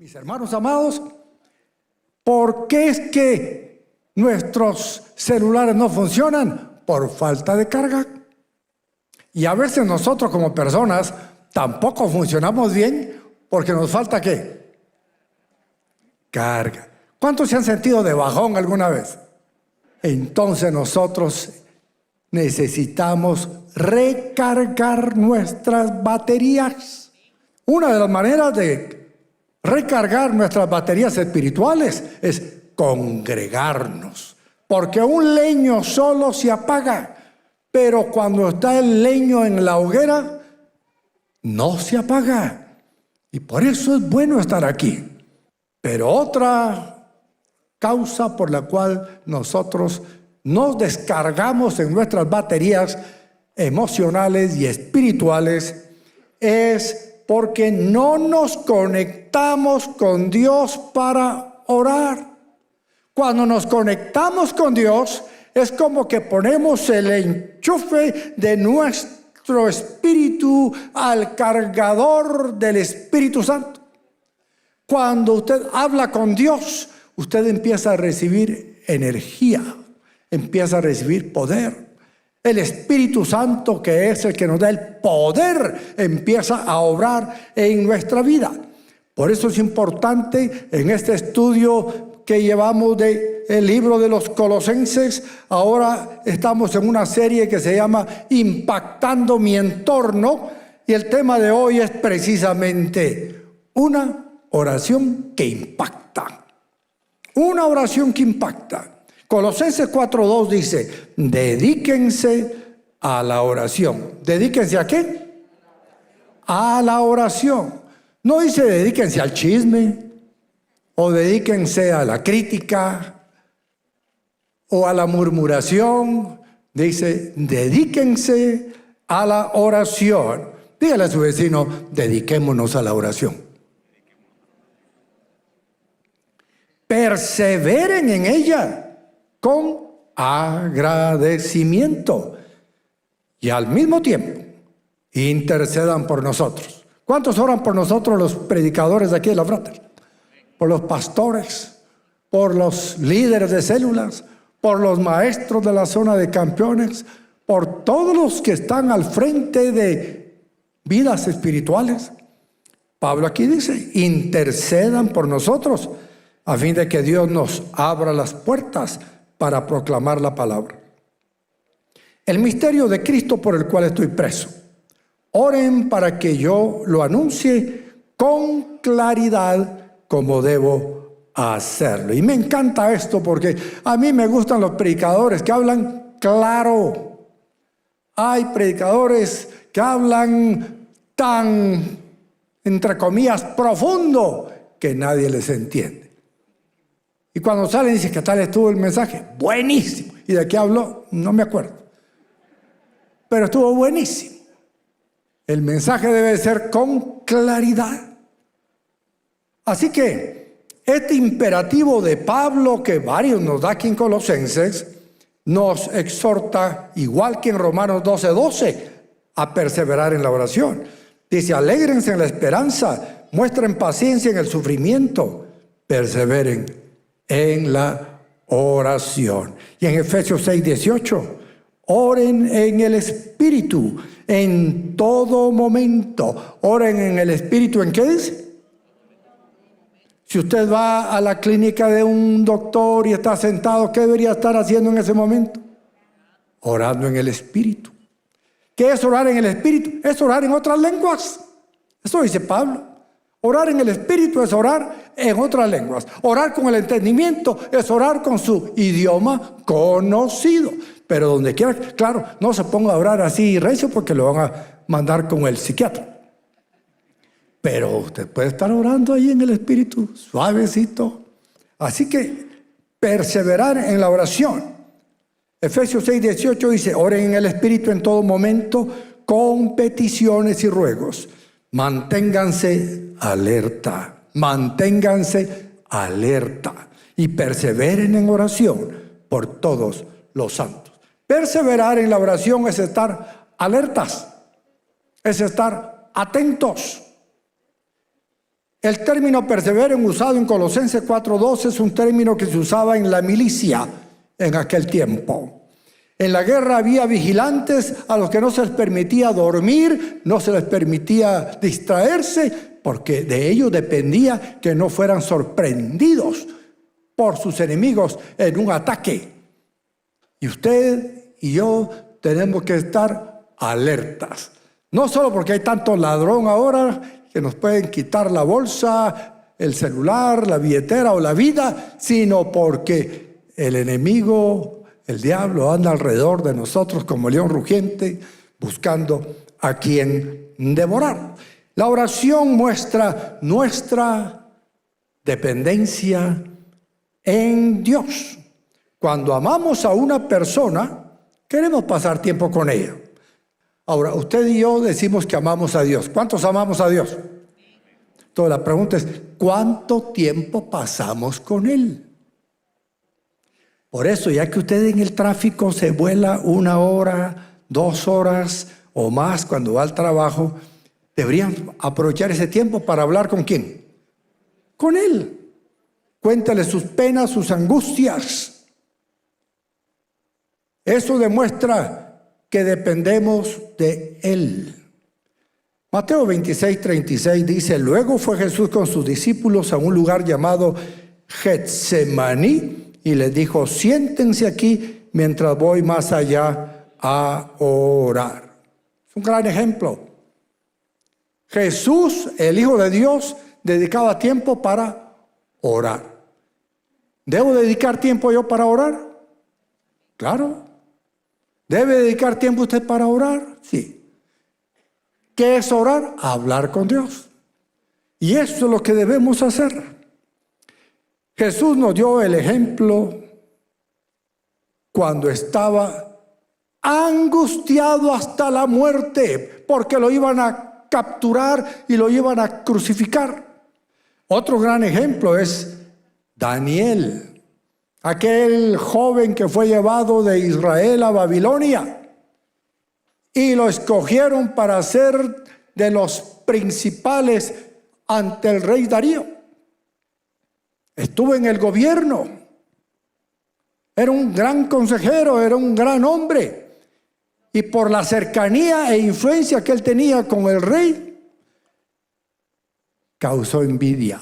Mis hermanos amados, ¿por qué es que nuestros celulares no funcionan? Por falta de carga. Y a veces nosotros como personas tampoco funcionamos bien porque nos falta ¿qué? Carga. ¿Cuántos se han sentido de bajón alguna vez? Entonces nosotros necesitamos recargar nuestras baterías. Una de las maneras de recargar nuestras baterías espirituales es congregarnos, porque un leño solo se apaga, pero cuando está el leño en la hoguera no se apaga, y por eso es bueno estar aquí. Pero otra causa por la cual nosotros nos descargamos en nuestras baterías emocionales y espirituales es porque no nos conectamos con Dios para orar. Cuando nos conectamos con Dios, es como que ponemos el enchufe de nuestro espíritu al cargador del Espíritu Santo. Cuando usted habla con Dios, usted empieza a recibir energía, empieza a recibir poder. El Espíritu Santo, que es el que nos da el poder, empieza a obrar en nuestra vida. Por eso es importante en este estudio que llevamos del libro de los Colosenses. Ahora estamos en una serie que se llama Impactando mi entorno. Y el tema de hoy es precisamente una oración que impacta. Una oración que impacta. Colosenses 4:2 dice, dedíquense a la oración. ¿Dedíquense a qué? A la oración. No dice dedíquense al chisme, o dedíquense a la crítica, o a la murmuración. Dice, dedíquense a la oración. Dígale a su vecino, dediquémonos a la oración. Perseveren en ella con agradecimiento y al mismo tiempo intercedan por nosotros. ¿Cuántos oran por nosotros los predicadores de aquí de la Frater? Por los pastores, por los líderes de células, por los maestros de la zona de campeones, por todos los que están al frente de vidas espirituales. Pablo aquí dice, intercedan por nosotros a fin de que Dios nos abra las puertas para proclamar la palabra. El misterio de Cristo por el cual estoy preso. Oren para que yo lo anuncie con claridad como debo hacerlo. Y me encanta esto porque a mí me gustan los predicadores que hablan claro. Hay predicadores que hablan tan, entre comillas, profundo que nadie les entiende. Y cuando salen dicen, ¿qué tal estuvo el mensaje? Buenísimo. ¿Y de qué habló? No me acuerdo. Pero estuvo buenísimo. El mensaje debe ser con claridad. Así que este imperativo de Pablo, que varios nos da aquí en Colosenses, nos exhorta, igual que en Romanos 12:12, a perseverar en la oración. Dice, alégrense en la esperanza, muestren paciencia en el sufrimiento, perseveren en la oración. Y en Efesios 6:18, oren en el Espíritu en todo momento. Oren en el Espíritu, ¿en qué dice? Si usted va a la clínica de un doctor y está sentado, ¿qué debería estar haciendo en ese momento? Orando en el Espíritu. ¿Qué es orar en el Espíritu? Es orar en otras lenguas. Eso dice Pablo. Orar en el Espíritu es orar en otras lenguas. Orar con el entendimiento es orar con su idioma conocido. Pero donde quiera, claro, no se ponga a orar así recio porque lo van a mandar con el psiquiatra. Pero usted puede estar orando ahí en el Espíritu, suavecito. Así que perseverar en la oración. Efesios 6:18 dice, oren en el Espíritu en todo momento con peticiones y ruegos. Manténganse alerta y perseveren en oración por todos los santos. Perseverar en la oración es estar alertas, es estar atentos. El término perseveren usado en Colosenses 4:12 es un término que se usaba en la milicia en aquel tiempo. En la guerra había vigilantes a los que no se les permitía dormir, no se les permitía distraerse, porque de ellos dependía que no fueran sorprendidos por sus enemigos en un ataque. Y usted y yo tenemos que estar alertas. No solo porque hay tanto ladrón ahora que nos pueden quitar la bolsa, el celular, la billetera o la vida, sino porque el enemigo, el diablo, anda alrededor de nosotros como león rugiente, buscando a quien devorar. La oración muestra nuestra dependencia en Dios. Cuando amamos a una persona, queremos pasar tiempo con ella. Ahora, usted y yo decimos que amamos a Dios. ¿Cuántos amamos a Dios? Entonces la pregunta es, ¿cuánto tiempo pasamos con Él? Por eso, ya que usted en el tráfico se vuela 1 hora, 2 horas o más cuando va al trabajo, deberían aprovechar ese tiempo para hablar ¿con quién? Con Él. Cuéntale sus penas, sus angustias. Eso demuestra que dependemos de Él. Mateo 26:36 dice, luego fue Jesús con sus discípulos a un lugar llamado Getsemaní y les dijo, siéntense aquí mientras voy más allá a orar. Es un gran ejemplo. Jesús, el Hijo de Dios, dedicaba tiempo para orar. ¿Debo dedicar tiempo yo para orar? Claro. ¿Debe dedicar tiempo usted para orar? Sí. ¿Qué es orar? Hablar con Dios. Y eso es lo que debemos hacer. Jesús nos dio el ejemplo cuando estaba angustiado hasta la muerte, porque lo iban a capturar y lo iban a crucificar. Otro gran ejemplo es Daniel, aquel joven que fue llevado de Israel a Babilonia y lo escogieron para ser de los principales ante el rey Darío. Estuvo en el gobierno, era un gran consejero, era un gran hombre, y por la cercanía e influencia que él tenía con el rey, causó envidia.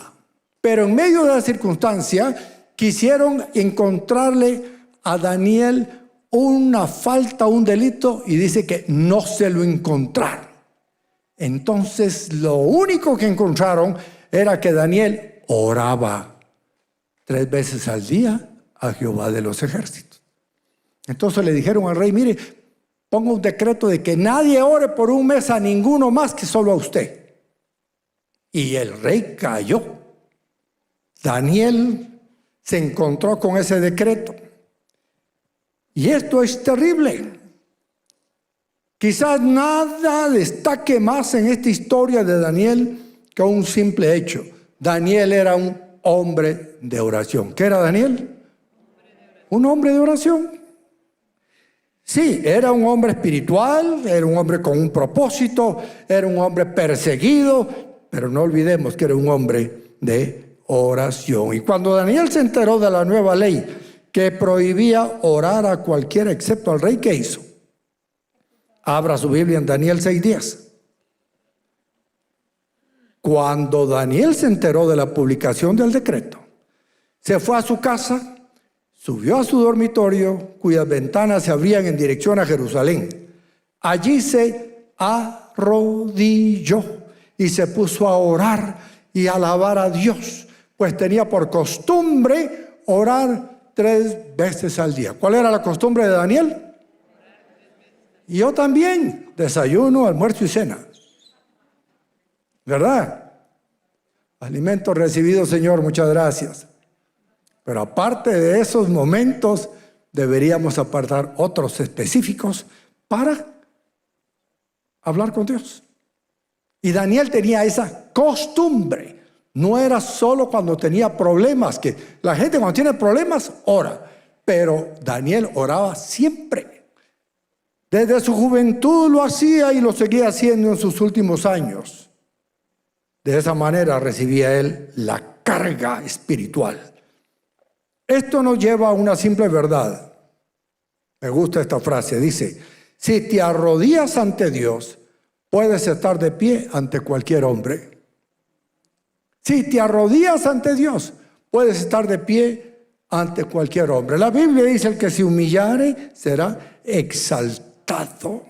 Pero en medio de la circunstancia, quisieron encontrarle a Daniel una falta, un delito, y dice que no se lo encontraron. Entonces lo único que encontraron era que Daniel oraba 3 veces al día a Jehová de los ejércitos. Entonces le dijeron al rey, mire, ponga un decreto de que nadie ore por 1 mes a ninguno más que solo a usted. Y el rey cayó. Daniel se encontró con ese decreto. Y esto es terrible. Quizás nada destaque más en esta historia de Daniel que un simple hecho. Daniel era un hombre de oración. ¿Qué era Daniel? Un hombre de oración. Sí, era un hombre espiritual, era un hombre con un propósito, era un hombre perseguido, pero no olvidemos que era un hombre de oración. Y cuando Daniel se enteró de la nueva ley que prohibía orar a cualquiera excepto al rey, ¿qué hizo? Abra su Biblia en Daniel 6:10. Cuando Daniel se enteró de la publicación del decreto, se fue a su casa, subió a su dormitorio, cuyas ventanas se abrían en dirección a Jerusalén. Allí se arrodilló y se puso a orar y a alabar a Dios, pues tenía por costumbre orar 3 veces al día. ¿Cuál era la costumbre de Daniel? Y yo también, desayuno, almuerzo y cena. ¿Verdad? Alimentos recibidos, Señor, muchas gracias. Pero aparte de esos momentos, deberíamos apartar otros específicos para hablar con Dios. Y Daniel tenía esa costumbre. No era solo cuando tenía problemas, que la gente cuando tiene problemas ora, pero Daniel oraba siempre. Desde su juventud lo hacía y lo seguía haciendo en sus últimos años. De esa manera recibía él la carga espiritual. Esto nos lleva a una simple verdad. Me gusta esta frase, dice: si te arrodillas ante Dios, puedes estar de pie ante cualquier hombre. Si te arrodillas ante Dios, puedes estar de pie ante cualquier hombre. La Biblia dice: el que se humillare será exaltado.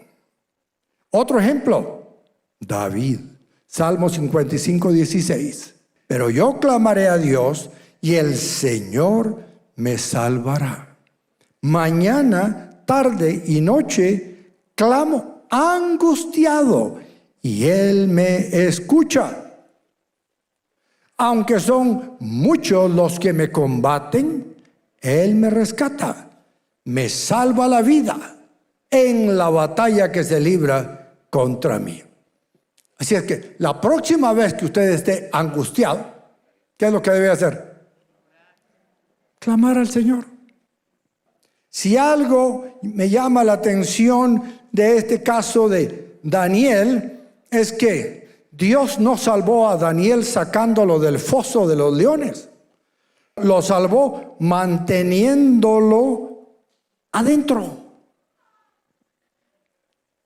Otro ejemplo, David, Salmo 55:16. Pero yo clamaré a Dios y el Señor me salvará. Mañana, tarde y noche clamo angustiado y Él me escucha. Aunque son muchos los que me combaten, Él me rescata, me salva la vida en la batalla que se libra contra mí. Así es que la próxima vez que usted esté angustiado, ¿qué es lo que debe hacer? Clamar al Señor. Si algo me llama la atención de este caso de Daniel, es que Dios no salvó a Daniel sacándolo del foso de los leones. Lo salvó manteniéndolo adentro.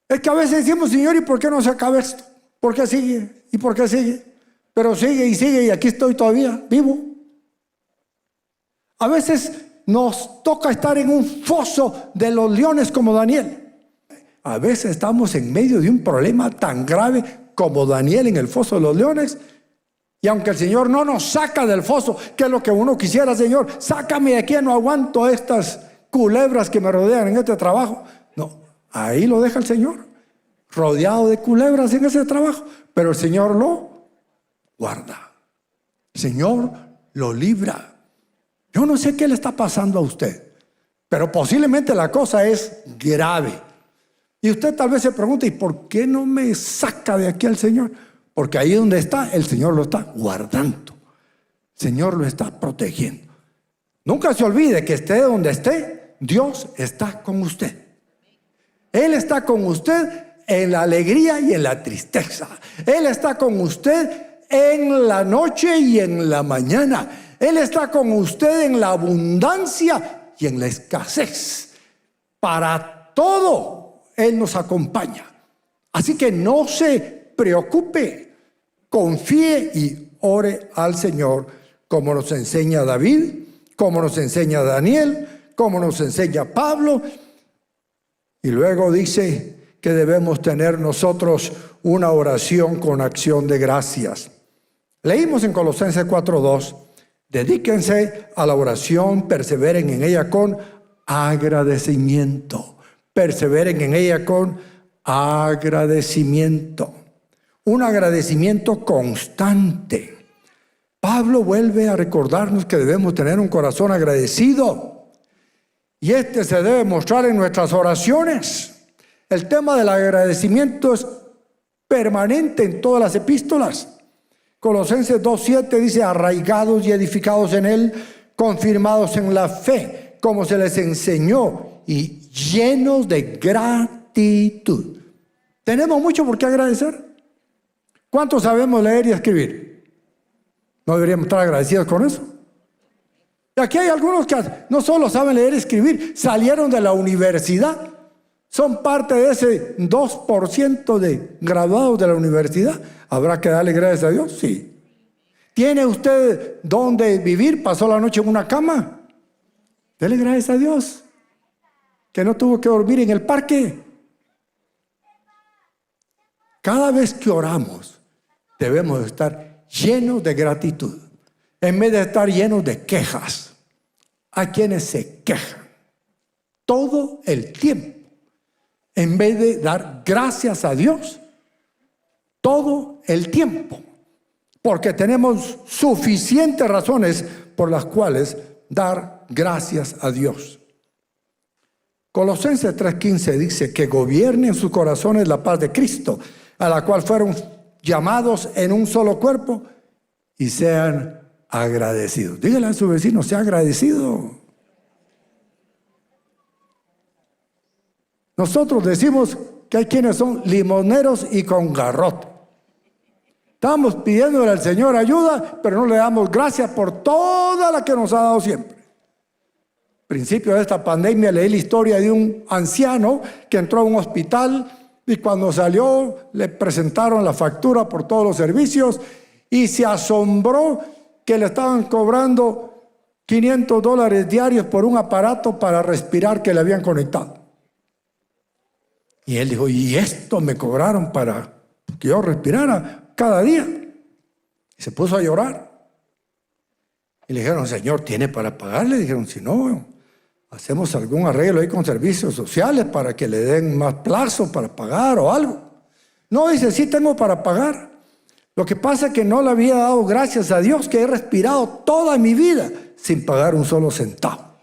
Es que a veces decimos: Señor, ¿y por qué no se acaba esto? ¿Por qué sigue? ¿Y por qué sigue? Pero sigue y sigue y aquí estoy todavía vivo. A veces nos toca estar en un foso de los leones como Daniel. A veces estamos en medio de un problema tan grave como Daniel en el foso de los leones. Y aunque el Señor no nos saca del foso, que es lo que uno quisiera: Señor, sácame de aquí, no aguanto estas culebras que me rodean en este trabajo. No, ahí lo deja el Señor, rodeado de culebras en ese trabajo. Pero el Señor lo guarda. El Señor lo libra. Yo no sé qué le está pasando a usted, pero posiblemente la cosa es grave. Y usted tal vez se pregunta: ¿y por qué no me saca de aquí el Señor? Porque ahí donde está, el Señor lo está guardando. El Señor lo está protegiendo. Nunca se olvide que esté donde esté, Dios está con usted. Él está con usted en la alegría y en la tristeza. Él está con usted en la noche y en la mañana. Él está con usted en la abundancia y en la escasez. Para todo Él nos acompaña. Así que no se preocupe, confíe y ore al Señor, como nos enseña David, como nos enseña Daniel, como nos enseña Pablo. Y luego dice que debemos tener nosotros una oración con acción de gracias. Leímos en Colosenses 4:2: dedíquense a la oración, perseveren en ella con agradecimiento. Perseveren en ella con agradecimiento. Un agradecimiento constante. Pablo vuelve a recordarnos que debemos tener un corazón agradecido. Y este se debe mostrar en nuestras oraciones. El tema del agradecimiento es permanente en todas las epístolas. Colosenses 2:7 dice: arraigados y edificados en Él, confirmados en la fe, como se les enseñó, y llenos de gratitud. ¿Tenemos mucho por qué agradecer? ¿Cuántos sabemos leer y escribir? ¿No deberíamos estar agradecidos con eso? Y aquí hay algunos que no solo saben leer y escribir, salieron de la universidad. Son parte de ese 2% de graduados de la universidad. ¿Habrá que darle gracias a Dios? Sí. ¿Tiene usted dónde vivir? ¿Pasó la noche en una cama? Dele gracias a Dios que no tuvo que dormir en el parque. Cada vez que oramos debemos estar llenos de gratitud, en vez de estar llenos de quejas. Hay quienes se quejan todo el tiempo, en vez de dar gracias a Dios todo el tiempo, porque tenemos suficientes razones por las cuales dar gracias a Dios. Colosenses 3:15 dice: que gobierne en sus corazones la paz de Cristo, a la cual fueron llamados en un solo cuerpo, y sean agradecidos. Dígale a su vecino: sea agradecido. Nosotros decimos que hay quienes son limoneros y con garrote. Estamos pidiéndole al Señor ayuda, pero no le damos gracias por toda la que nos ha dado siempre. Al principio de esta pandemia leí la historia de un anciano que entró a un hospital y cuando salió le presentaron la factura por todos los servicios y se asombró que le estaban cobrando $500 diarios por un aparato para respirar que le habían conectado. Y él dijo, ¿y esto me cobraron para que yo respirara cada día? Y se puso a llorar. Y le dijeron, Señor, ¿tiene para pagarle? Dijeron, si no, hacemos algún arreglo ahí con servicios sociales para que le den más plazo para pagar o algo. No, dice, sí tengo para pagar. Lo que pasa es que no le había dado gracias a Dios que he respirado toda mi vida sin pagar un solo centavo.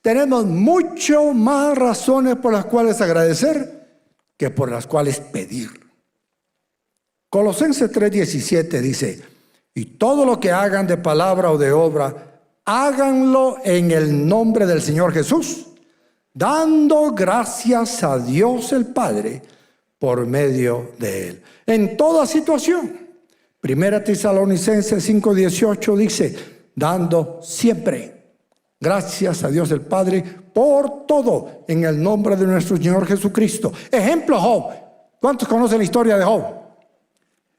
Tenemos mucho más razones por las cuales agradecer que por las cuales pedir. Colosenses 3:17 dice, y todo lo que hagan de palabra o de obra, háganlo en el nombre del Señor Jesús, dando gracias a Dios el Padre por medio de Él. En toda situación. Primera Tesalonicenses 5:18 dice, dando siempre gracias a Dios el Padre por todo en el nombre de nuestro Señor Jesucristo. Ejemplo, Job. ¿Cuántos conocen la historia de Job?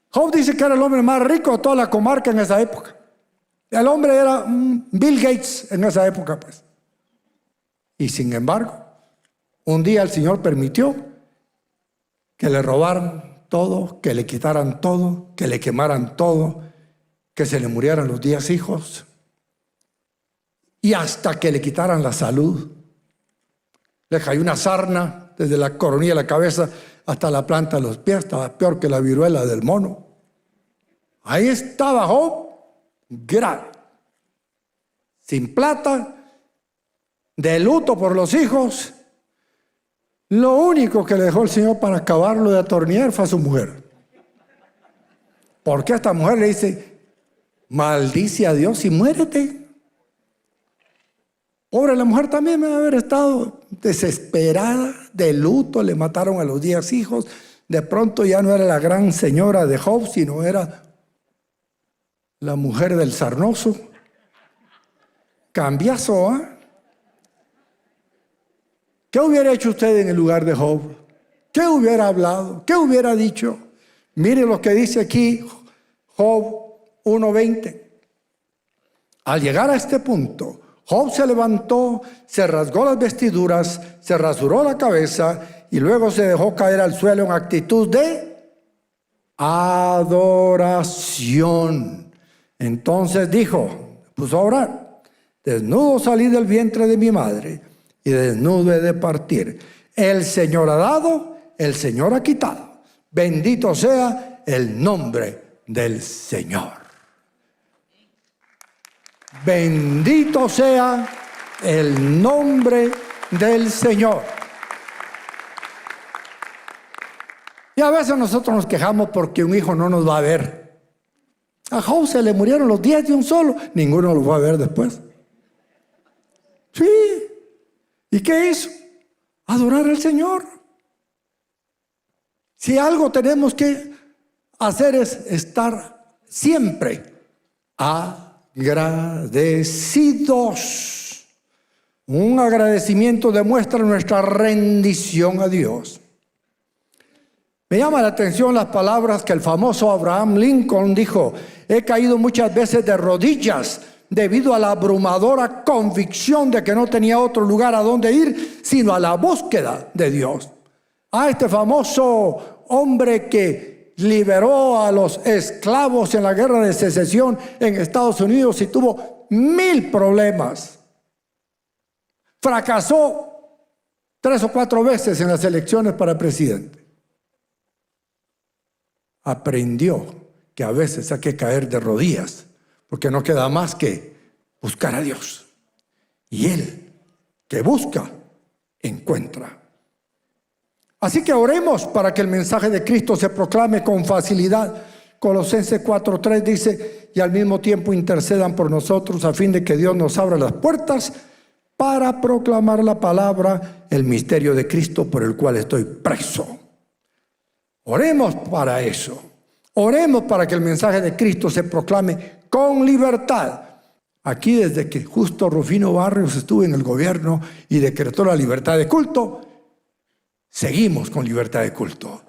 Job dice que era el hombre más rico de toda la comarca en esa época. El hombre era Bill Gates en esa época, pues. Y sin embargo, un día el Señor permitió que le robaran todo, que le quitaran todo, que le quemaran todo, que se le murieran los 10 hijos y hasta que le quitaran la salud. Le cayó una sarna desde la coronilla de la cabeza hasta la planta de los pies, estaba peor que la viruela del mono. Ahí estaba Job, grave, sin plata, de luto por los hijos. Lo único que le dejó el Señor para acabarlo de atornillar fue a su mujer. Porque esta mujer le dice, maldice a Dios y muérete. Pobre, la mujer también debe haber estado desesperada, de luto, le mataron a los 10 hijos. De pronto ya no era la gran señora de Job, sino era la mujer del sarnoso. Cambiazo, ¿eh? ¿Qué hubiera hecho usted en el lugar de Job? ¿Qué hubiera hablado? ¿Qué hubiera dicho? Mire lo que dice aquí Job 1:20. Al llegar a este punto, Job se levantó, se rasgó las vestiduras, se rasuró la cabeza y luego se dejó caer al suelo en actitud de adoración. Entonces dijo, puso a orar, desnudo salí del vientre de mi madre y desnudo he de partir. El Señor ha dado, el Señor ha quitado. Bendito sea el nombre del Señor. Bendito sea el nombre del Señor. Y a veces nosotros nos quejamos porque un hijo no nos va a ver. A Job se le murieron los 10 de un solo, ninguno lo va a ver después. Sí. ¿Y qué hizo? Adorar al Señor. Si algo tenemos que hacer es estar siempre agradecidos. Un agradecimiento demuestra nuestra rendición a Dios. Me llama la atención las palabras que el famoso Abraham Lincoln dijo: he caído muchas veces de rodillas debido a la abrumadora convicción de que no tenía otro lugar a donde ir sino a la búsqueda de Dios. Este famoso hombre que liberó a los esclavos en la guerra de secesión en Estados Unidos y tuvo 1000 problemas. Fracasó 3 o 4 veces en las elecciones para presidente. Aprendió que a veces hay que caer de rodillas, porque no queda más que buscar a Dios. Y Él, que busca, encuentra. Así que oremos para que el mensaje de Cristo se proclame con facilidad. Colosenses 4:3 dice: y al mismo tiempo intercedan por nosotros a fin de que Dios nos abra las puertas para proclamar la palabra, el misterio de Cristo por el cual estoy preso. Oremos para eso. Oremos para que el mensaje de Cristo se proclame con libertad. Aquí, desde que justo Rufino Barrios estuvo en el gobierno y decretó la libertad de culto, seguimos con libertad de culto.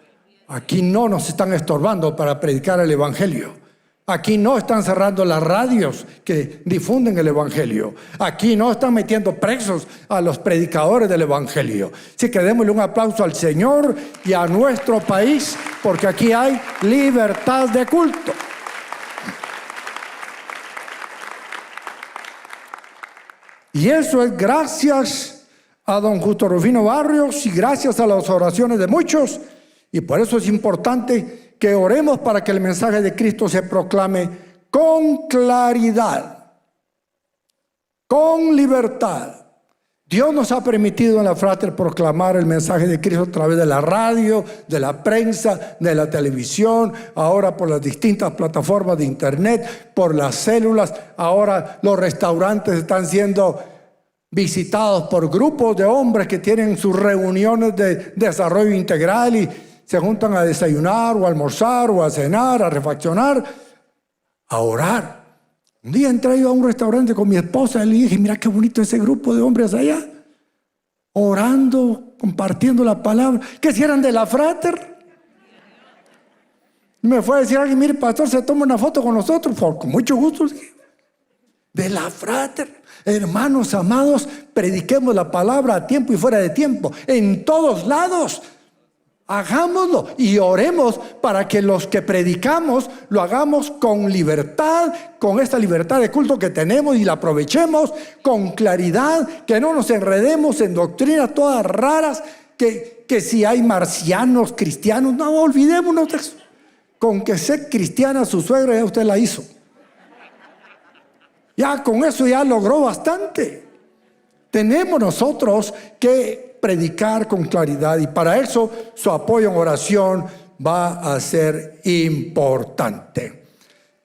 Aquí no nos están estorbando para predicar el evangelio. Aquí no están cerrando las radios que difunden el evangelio. Aquí no están metiendo presos a los predicadores del evangelio. Así que démosle un aplauso al Señor y a nuestro país, porque aquí hay libertad de culto. Y eso es gracias a don Justo Rufino Barrios y gracias a las oraciones de muchos. Y por eso es importante que oremos para que el mensaje de Cristo se proclame con claridad, con libertad. Dios nos ha permitido en la Frater proclamar el mensaje de Cristo a través de la radio, de la prensa, de la televisión, ahora por las distintas plataformas de internet, por las células. Ahora los restaurantes están siendo visitados por grupos de hombres que tienen sus reuniones de desarrollo integral y se juntan a desayunar o a almorzar o a cenar, a refaccionar, a orar. Un día entré yo a un restaurante con mi esposa y le dije, mira qué bonito ese grupo de hombres allá, orando, compartiendo la palabra. ¿Qué si eran de la Frater? Me fue a decir alguien, mire pastor, se toma una foto con nosotros. Con mucho gusto. De la Frater. Hermanos amados, prediquemos la palabra a tiempo y fuera de tiempo, en todos lados. Hagámoslo y oremos para que los que predicamos lo hagamos con libertad, con esta libertad de culto que tenemos y la aprovechemos con claridad, que no nos enredemos en doctrinas todas raras, que si hay marcianos, cristianos, no olvidémonos de eso. Con que sea cristiana su suegra ya usted la hizo. Ya con eso ya logró bastante. Tenemos nosotros que predicar con claridad y para eso su apoyo en oración va a ser importante.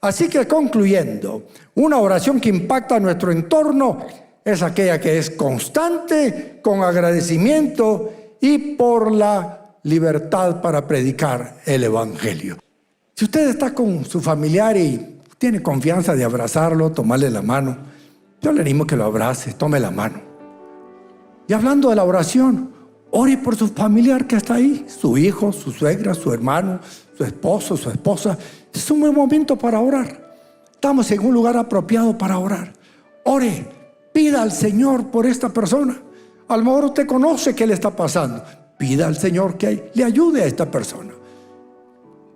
Así que concluyendo, una oración que impacta nuestro entorno es aquella que es constante, con agradecimiento y por la libertad para predicar el evangelio. Si usted está con su familiar y tiene confianza de abrazarlo, tomarle la mano, yo le animo que lo abrace, tome la mano. Y hablando de la oración, ore por su familiar que está ahí, su hijo, su suegra, su hermano, su esposo, su esposa. Es un buen momento para orar. Estamos en un lugar apropiado para orar. Ore, pida al Señor por esta persona. A lo mejor usted conoce qué le está pasando. Pida al Señor que le ayude a esta persona,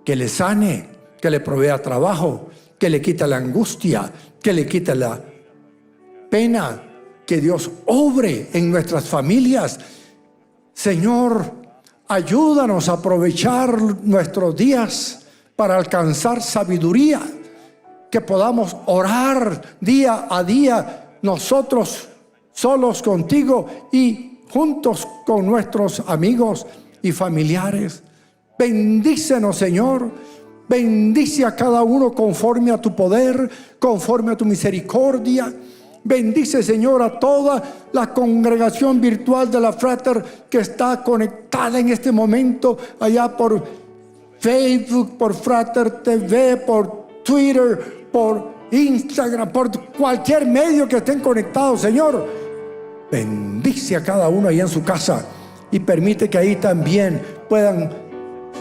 que le sane, que le provea trabajo, que le quite la angustia, que le quite la pena. Que Dios obre en nuestras familias. Señor, ayúdanos a aprovechar nuestros días para alcanzar sabiduría. Que podamos orar día a día, nosotros solos contigo y juntos con nuestros amigos y familiares. Bendícenos, Señor. Bendice a cada uno conforme a tu poder, conforme a tu misericordia. Bendice, Señor, a toda la congregación virtual de la Frater que está conectada en este momento allá por Facebook, por Frater TV, por Twitter, por Instagram, por cualquier medio que estén conectados, Señor. Bendice a cada uno allá en su casa y permite que ahí también puedan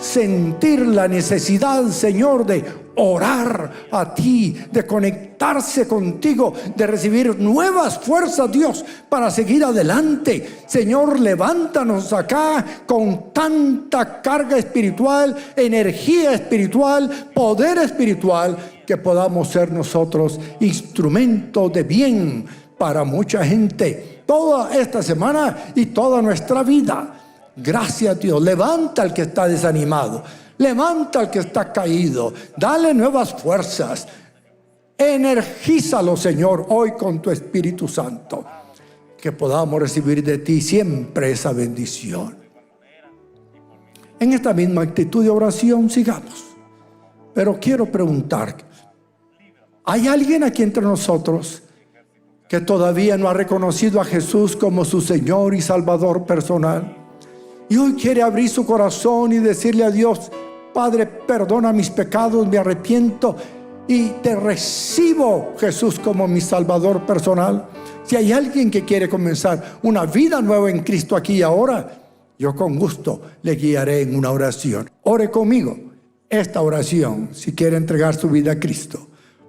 sentir la necesidad, Señor, de orar a ti, de conectarse contigo, de recibir nuevas fuerzas, Dios, para seguir adelante. Señor, levántanos acá con tanta carga espiritual, energía espiritual, poder espiritual, que podamos ser nosotros instrumentos de bien para mucha gente toda esta semana y toda nuestra vida. Gracias, Dios. Levanta al que está desanimado. Levanta al que está caído. Dale nuevas fuerzas. Energízalo, Señor, hoy con tu Espíritu Santo. Que podamos recibir de ti siempre esa bendición. En esta misma actitud de oración sigamos. Pero quiero preguntar, ¿hay alguien aquí entre nosotros que todavía no ha reconocido a Jesús como su Señor y Salvador personal? Y hoy quiere abrir su corazón y decirle a Dios: Padre, perdona mis pecados, me arrepiento y te recibo, Jesús, como mi Salvador personal. Si hay alguien que quiere comenzar una vida nueva en Cristo aquí y ahora, yo con gusto le guiaré en una oración. Ore conmigo esta oración si quiere entregar su vida a Cristo.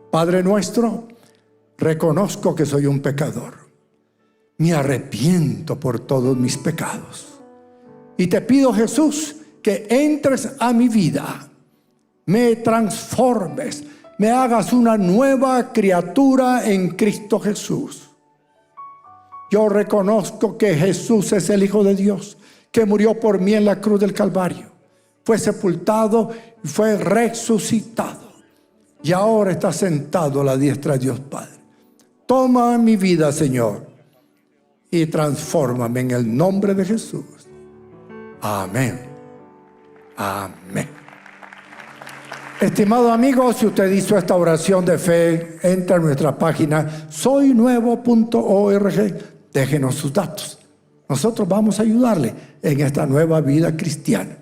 Padre nuestro, reconozco que soy un pecador. Me arrepiento por todos mis pecados. Y te pido, Jesús, que entres a mi vida, me transformes, me hagas una nueva criatura en Cristo Jesús. Yo reconozco que Jesús es el Hijo de Dios, que murió por mí en la cruz del Calvario, fue sepultado y fue resucitado, y ahora está sentado a la diestra de Dios Padre. Toma mi vida, Señor, y transfórmame en el nombre de Jesús. Amén. Amén. Estimado amigo, si usted hizo esta oración de fe, entra a nuestra página soynuevo.org. Déjenos sus datos. Nosotros vamos a ayudarle en esta nueva vida cristiana.